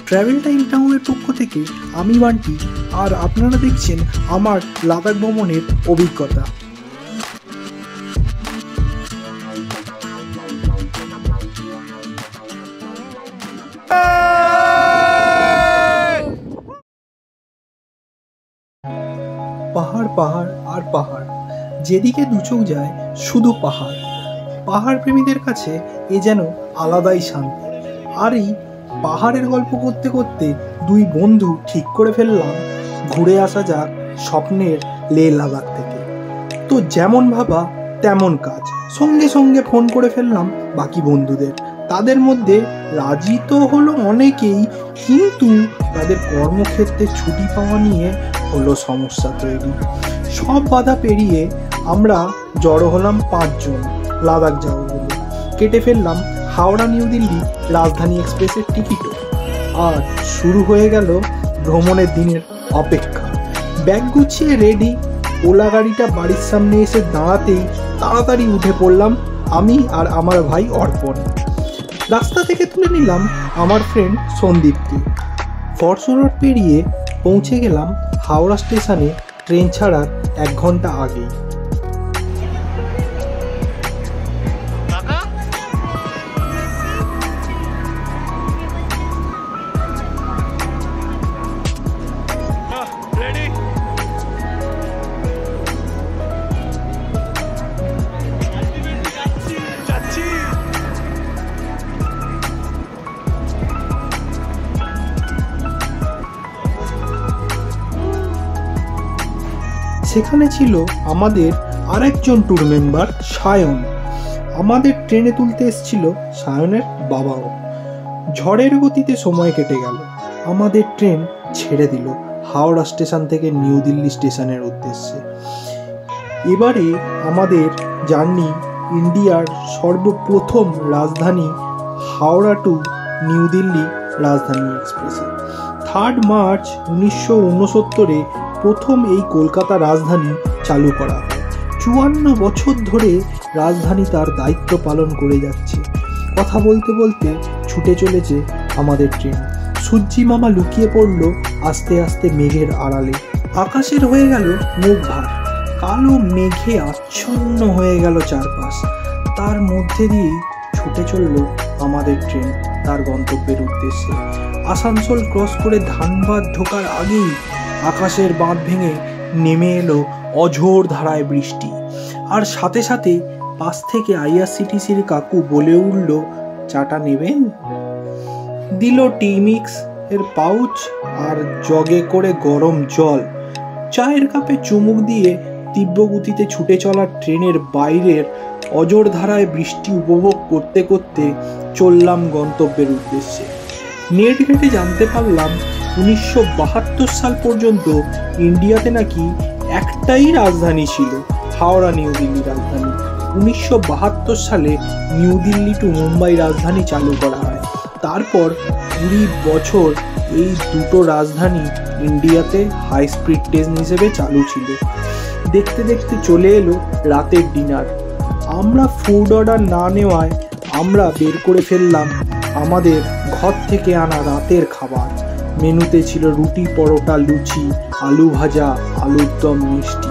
Travel time টাউনের পক্ষ থেকে আমি বান্টি, আর আপনারা দেখছেন আমার লাদাখ ভ্রমণের অভিজ্ঞতা। পাহাড় পাহাড় আর পাহাড়, যেদিকে দুচোখ যায় শুধু পাহাড়। পাহাড় প্রেমীদের কাছে এ যেন আলাদাই শান্তি। আর এই পাহাড়ের গল্প করতে করতে দুই বন্ধু ঠিক করে ফেললাম ঘুরে আসা যাক স্বপ্নের লে লাদাখ থেকে। তো যেমন ভাবা তেমন কাজ, সঙ্গে সঙ্গে ফোন করে ফেললাম বাকি বন্ধুদের। তাদের মধ্যে রাজি তো হলো অনেকেই, কিন্তু তাদের কর্মক্ষেত্রে ছুটি পাওয়া নিয়ে হলো সমস্যা তৈরি। সব বাধা পেরিয়ে আমরা জড়ো হলাম 5 জন লাদাখ যাবো বলে। কেটে ফেললাম হাওড়া নিউ দিল্লি রাজধানী এক্সপ্রেসের টিকিটও। আর শুরু হয়ে গেল ভ্রমণের দিনের অপেক্ষা। ব্যাগ গুছিয়ে রেডি, ওলা গাড়িটা বাড়ির সামনে এসে দাঁড়াতেই তাড়াতাড়ি উঠে পড়লাম আমি আর আমার ভাই অর্পণ। রাস্তা থেকে তুলে নিলাম আমার ফ্রেন্ড সন্দীপকে। ফরসু রোড পেরিয়ে পৌঁছে গেলাম হাওড়া স্টেশনে ট্রেন ছাড়ার 1 ঘন্টা আগেই। সেখানে ছিল আমাদের আরেকজন ট্যুর মেম্বার সায়ন। আমাদের ট্রেনে তুলতে এসেছিল সায়নের বাবাও। ঝড়ের গতিতে সময় কেটে গেল। আমাদের ট্রেন ছেড়ে দিল হাওড়া স্টেশন থেকে নিউ দিল্লি স্টেশনের উদ্দেশ্যে। এবারে আমাদের জার্নি ইন্ডিয়ার সর্বপ্রথম রাজধানী হাওড়া টু নিউ দিল্লি রাজধানী এক্সপ্রেসে। 3 মার্চ 1969 প্রথম এই কলকাতা রাজধানী চালু করা হয়। 54 বছর ধরে রাজধানী তার দায়িত্ব পালন করে যাচ্ছে। কথা বলতে বলতে ছুটে চলেছে আমাদের ট্রেন। সূর্যি মামা লুকিয়ে পড়ল আস্তে আস্তে মেঘের আড়ালে। আকাশের হয়ে গেল মুখ ভার, কালো মেঘে আচ্ছন্ন হয়ে গেল চারপাশ। তার মধ্যে দিয়েই ছুটে চলল আমাদের ট্রেন তার গন্তব্যের উদ্দেশ্যে। আসানসোল ক্রস করে ধানবাদ ঢোকার আগেই আকাশের বাঁধ ভেঙে নেমে এলো অঝোর ধারায় বৃষ্টি। আর সাথে সাথে পাশ থেকে আইআরসিটিসির কাকু বলে উঠল, চাটা নেবেন? দিল টি মিক্স এর পাউচ আর জগে করে গরম জল। চায়ের কাপে চুমুক দিয়ে তীব্র গতিতে ছুটে চলা ট্রেনের বাইরের অঝোর ধারায় বৃষ্টি উপভোগ করতে করতে চললাম গন্তব্যের উদ্দেশ্যে। নেট ঘেটে জানতে পারলাম 1972 সাল পর্যন্ত ইন্ডিয়াতে নাকি একটাই রাজধানী ছিল, হাওড়া নিউ দিল্লি রাজধানী। 1972 সালে নিউ দিল্লি টু মুম্বাই রাজধানী চালু করা হয়। তারপর 20 বছর এই দুটো রাজধানী ইন্ডিয়াতে হাই স্পিড ট্রেন হিসেবে চালু ছিল। দেখতে দেখতে চলে এলো রাতের ডিনার। আমরা ফুড অর্ডার না নেওয়ায় আমরা বের করে ফেললাম আমাদের ঘর থেকে আনা রাতের খাবার। মেনুতে ছিল রুটি, পরোটা, লুচি, আলু ভাজা, আলুর দম, মিষ্টি।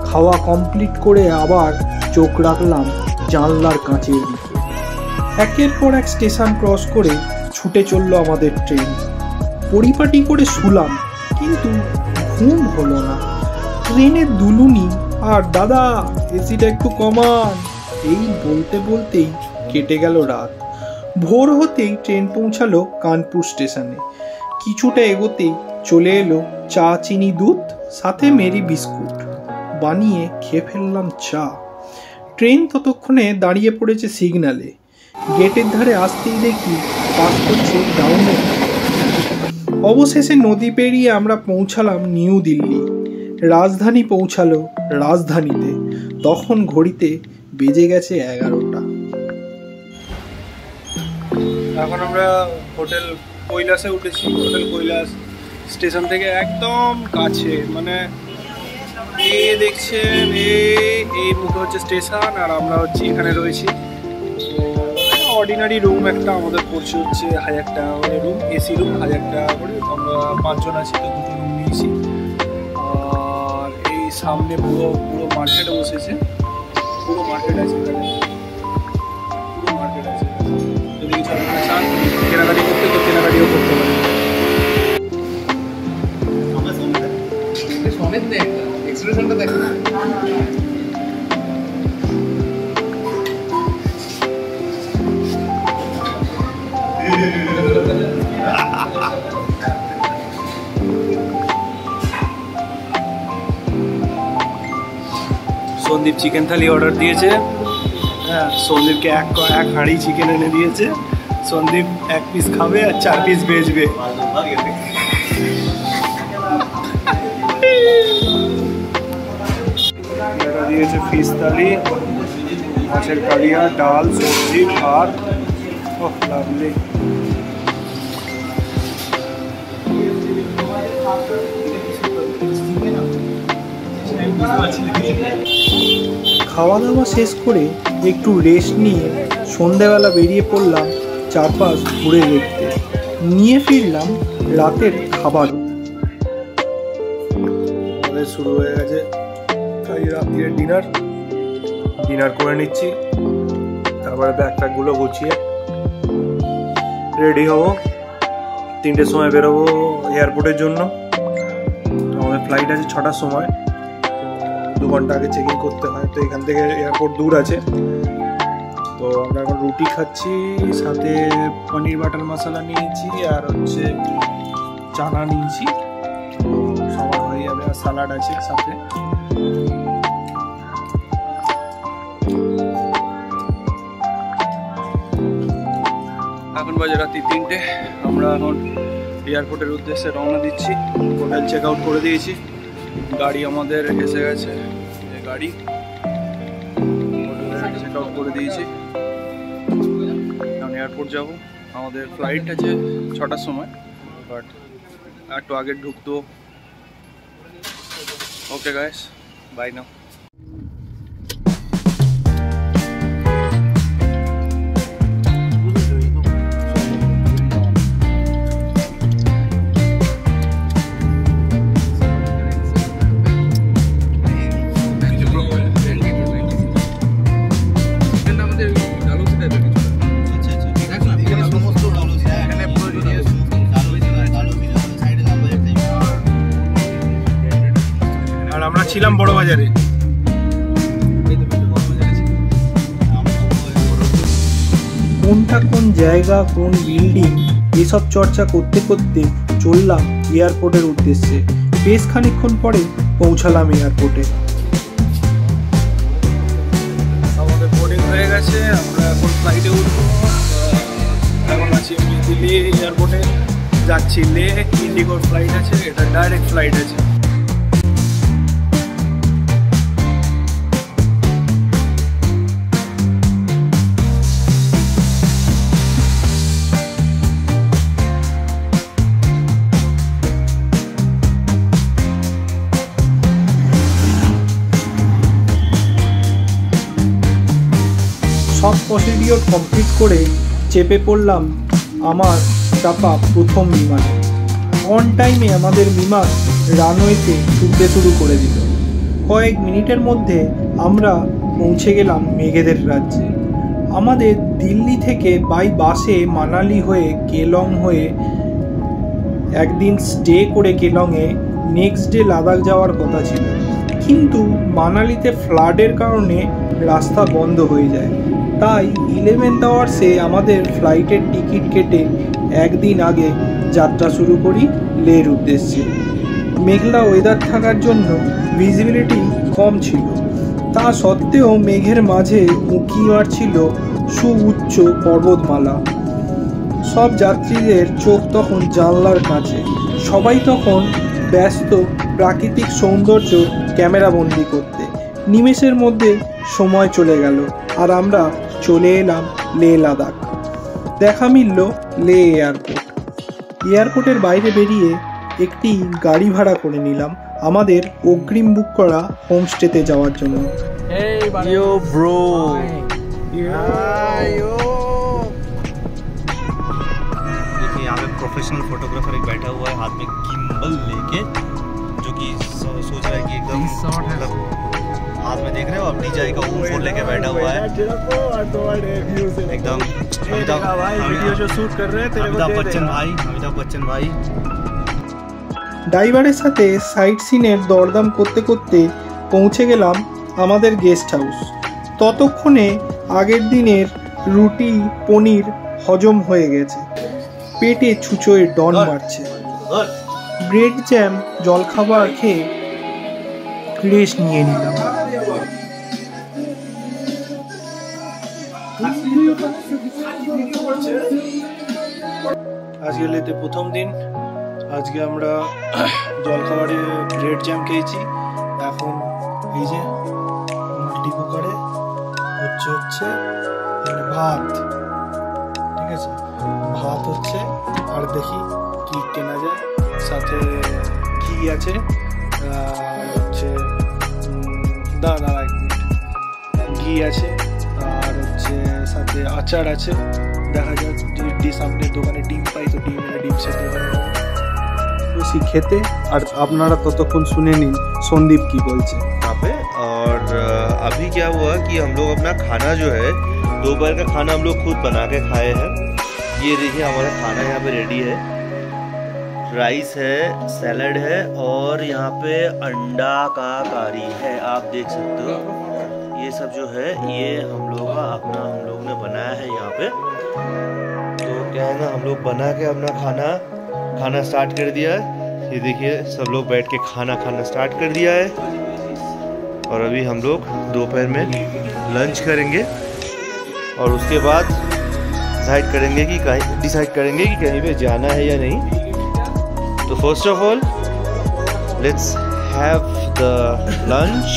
খাওয়া কমপ্লিট করে আবার চোখ রাখলাম জানলার কাঁচের দিকে। একের পর এক স্টেশন ক্রস করে ছুটে চলল আমাদের ট্রেন। পরিপাটি করে শুলাম, কিন্তু ঘুম হলো না। ট্রেনের দুলুনি আর দাদা এসিটা একটু কমান, এই বলতে বলতেই কেটে গেল রাত। ভোর হতেই ট্রেন পৌঁছালো কানপুর স্টেশনে। কিছুটা এগোতেই চলে এলো চা, চিনি, দুধ, সাথে মেরি বিস্কুট। বানিয়ে খেয়ে ফেললাম চা। ট্রেন ততক্ষণে দাঁড়িয়ে পড়েছে সিগন্যালে। গেটের ধারে আসতেই দেখি পাস করছে ডাউনে। অবশেষে নদী পেরিয়ে আমরা পৌঁছালাম নিউ দিল্লি। রাজধানী পৌঁছালো রাজধানীতে। তখন ঘড়িতে বেজে গেছে 11টা। এখন আমরা হোটেল কৈলাসে উঠেছি। হোটেল কৈলাস স্টেশন থেকে একদম কাছে, মানে এই দেখছেন এই মুখে হচ্ছে স্টেশন, আর আমরা হচ্ছে এখানে রয়েছি। অর্ডিনারি রুম একটা আমাদের পড়ছে হচ্ছে 1000 টাকা করে রুম, এসি রুম 1000 টাকা করে। আমরা 5 জন আছি, তো 2টো রুম নিয়েছি। আর এই সামনে পুরো মার্কেটে বসেছে, পুরো মার্কেট আছে এখানে, পুরো মার্কেট আছে। যদি কিছু আপনারা চান কেনাকাটি করতে, তো কেনাকাটিও করতে পারেন। সমেত দেখ, এক্সপ্রেশনটা দেখ না। সন্দীপ চিকেন থালি অর্ডার দিয়েছে। হ্যাঁ, সন্দীপকে এক হাঁড়ি চিকেন এনে দিয়েছে। সন্দীপ 1 পিস খাবে আর 4 পিস বেচবে। এটা দিয়েছে ফিশ থালি, মাছের কালিয়া, ডাল, সবজি, ভাত। ওহ লাভলি। খাওয়া দাওয়া শেষ করে একটু রেস্ট নিয়ে সন্ধেবেলা বেরিয়ে পড়লাম চারপাশ ঘুরে দেখতে। নিয়ে ফিরলাম রাতের খাবারও। আমাদের শুরু হয়ে গেছে তাই রাত্রির ডিনার করে নিচ্ছি। তারপরে ব্যাগগুলো গুছিয়ে রেডি হবো। 3টের সময় বেরোবো এয়ারপোর্টের জন্য। আমাদের ফ্লাইট আছে 6টার সময়, 2 ঘন্টা আগে চেক ইন করতে হয়। তো এখান থেকে এয়ারপোর্ট দূর আছে। তো আমরা এখন রুটি খাচ্ছি, সাথে পনির বাটার মশলা নিয়েছি আর হচ্ছে চানা নিয়েছি। সবার হয়ে যাবে, আর স্যালাড আছে সাথে। এখন বাজে রাত্রি 3টে। আমরা এখন এয়ারপোর্টের উদ্দেশ্যে রওনা দিচ্ছি। হোটেল চেক আউট করে দিয়েছি, গাড়ি আমাদের এসে গেছে। এই গাড়ি হোটেলে চেক আউট করে দিয়েছি। এখন এয়ারপোর্ট যাব। আমাদের ফ্লাইট আছে 6টার সময়, বাট একটু আগে ঢুকতো। ওকে গাইস, বাই নাও। আমরা ছিলাম বড় বাজারে। কোনটা কোন জায়গা, কোন বিল্ডিং, এসব চর্চা করতে করতে চললাম এয়ারপোর্টের উদ্দেশ্যে। বেশ খানিকক্ষণ পরে পৌঁছালাম এয়ারপোর্টে। আমাদের বোর্ডিং হয়ে গেছে, আমরা এখন ফ্লাইটে উঠবো। এখন আছি আমি দিল্লি এয়ারপোর্টে, যাচ্ছি লে। ইন্ডিগোর ফ্লাইট আছে, এটা ডাইরেক্ট ফ্লাইট আছে। সব প্রসিডিওর কমপ্লিট করে চেপে পড়লাম আমার চাপা প্রথম বিমানে। অন টাইমে আমাদের বিমান রানওয়েতে ছুটতে শুরু করে দিল। কয়েক মিনিটের মধ্যে আমরা পৌঁছে গেলাম মেঘেদের রাজ্যে। আমাদের দিল্লি থেকে বাই বাসে মানালি হয়ে কেলং হয়ে একদিন স্টে করে কেলংয়ে নেক্সট ডে লাদাখ যাওয়ার কথা ছিল, কিন্তু মানালিতে ফ্লাডের কারণে রাস্তা বন্ধ হয়ে যায়। তাই 11th আওয়ার্সে আমাদের ফ্লাইটের টিকিট কেটে একদিন আগে যাত্রা শুরু করি লের উদ্দেশ্যে। মেঘলা ওয়েদার থাকার জন্য ভিজিবিলিটি কম ছিল, তা সত্ত্বেও মেঘের মাঝে উঁকি মারছিল সুউচ্চ পর্বতমালা। সব যাত্রীদের চোখ তখন জানলার কাছে। সবাই তখন ব্যস্ত প্রাকৃতিক সৌন্দর্য ক্যামেরাবন্দি করতে। নিমেষের মধ্যে সময় চলে গেল আর আমরা চলে এলাম লে লাদাখ। দেখা মিলল লে এয়ারপোর্ট। এয়ারপোর্টের বাইরে বেরিয়ে একটি গাড়ি ভাড়া করে নিলাম আমাদের অগ্রিম বুক করা হোমস্টেতে যাওয়ার জন্য। Yo bro. प्रोफेशनल फोटोग्राफर एक बैठा हुआ है हाथ में गिम्बल लेके, जो कि सोच रहा है कि एकदम मतलब हाथ में देख रहे हो आप DJI का ओम 4 लेके बैठा हुआ है एकदम। वीडियो जो शूट कर रहे हैं अमिताभ बच्चन भाई ড্রাইভারের সাথে সাইট সিনের দরদাম করতে করতে পৌঁছে গেলাম আমাদের গেস্ট হাউস। ততক্ষণে আগের দিনের রুটি পনির হজম হয়ে গেছে, পেটে ছুঁচোয় ডন মারছে। ব্রেড জ্যাম জলখাবার খেয়ে রেস্ট নিয়ে নিলাম। আজকে লেতে প্রথম দিন। আজকে আমরা জলখাবারে ব্রেড জ্যাম খেয়েছি। এখন এই যে মাল্টি কুকারে হচ্ছে ভাত, ঠিক আছে, ভাত হচ্ছে, আর দেখি কি কেনা যায়। সাথে ঘি আছে, হচ্ছে দাঁড়া ঘি আছে, আর হচ্ছে সাথে আচার আছে। দেখা যাক যদি সামনের দোকানে ডিম পাই তো ডিম সেদ্ধ করে বসি খেতে। আর আপনারা ততক্ষণ শুনে নিন সন্দীপ কি বলছে यहाँ पे। और अभी क्या हुआ कि हम लोग अपना खाना जो है, दोपहर का खाना हम लोग खुद बना के खाए हैं। ये देखिए हमारा खाना यहाँ पे रेडी है, राइस है, सैलड है और यहाँ पे अंडा का कारी है, आप देख सकते हो। ये सब जो है ये हम लोग ने बनाया है यहाँ पे। तो क्या है ना, हम लोग बना के अपना खाना स्टार्ट कर दिया है। ये देखिए सब लोग बैठ के खाना स्टार्ट कर दिया है। और अभी हम लोग दोपहर में लंच करेंगे और उसके बाद डिसाइड करेंगे कि कहीं पे जाना है या नहीं। तो first of all let's have the lunch.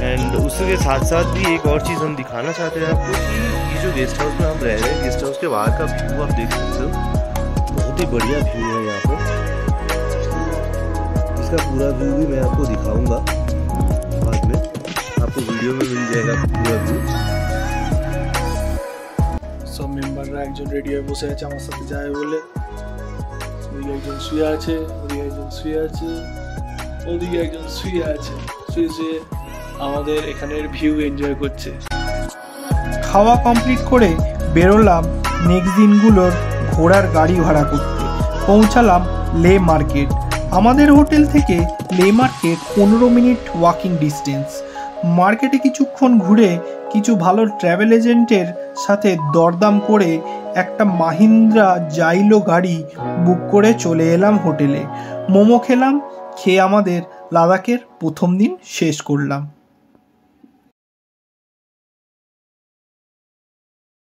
And उसके साथ साथ भी एक और चीज़ हम दिखाना चाहते हैं आपको कि ये जो गेस्ट हाउस में हम रह रहे हैं, गेस्ट हाउस के बाहर का व्यू आप देख सकते हो, बहुत ही बढ़िया व्यू है यहाँ पर। इसका पूरा व्यू भी मैं आपको दिखाऊंगा बाद में, आपको वीडियो में मिल जाएगा पूरा व्यू। সব মেম্বাররা একজন রেডি হয়ে বসে আছে আমার সাথে যায় বলে। ওদিকে একজন শুয়ে আছে, ওদিকে একজন শুয়ে আছে, ওদিকে একজন শুয়ে আছে, শুয়ে আমাদের এখানের ভিউ এনজয় করছে। খাওয়া কমপ্লিট করে বেরোলাম নেক্সট দিনগুলোর ঘোড়ার গাড়ি ভাড়া করতে। পৌঁছালাম লে মার্কেট। আমাদের হোটেল থেকে লে মার্কেট 15 মিনিট ওয়াকিং ডিস্টেন্স। মার্কেটে কিছুক্ষণ ঘুরে কিছু ভালো ট্রাভেল এজেন্টের সাথে দরদাম করে একটা মাহিন্দ্রা জাইলো গাড়ি বুক করে চলে এলাম হোটেলে। মোমো খেলাম, খেয়ে আমাদের লাদাখের প্রথম দিন শেষ করলাম।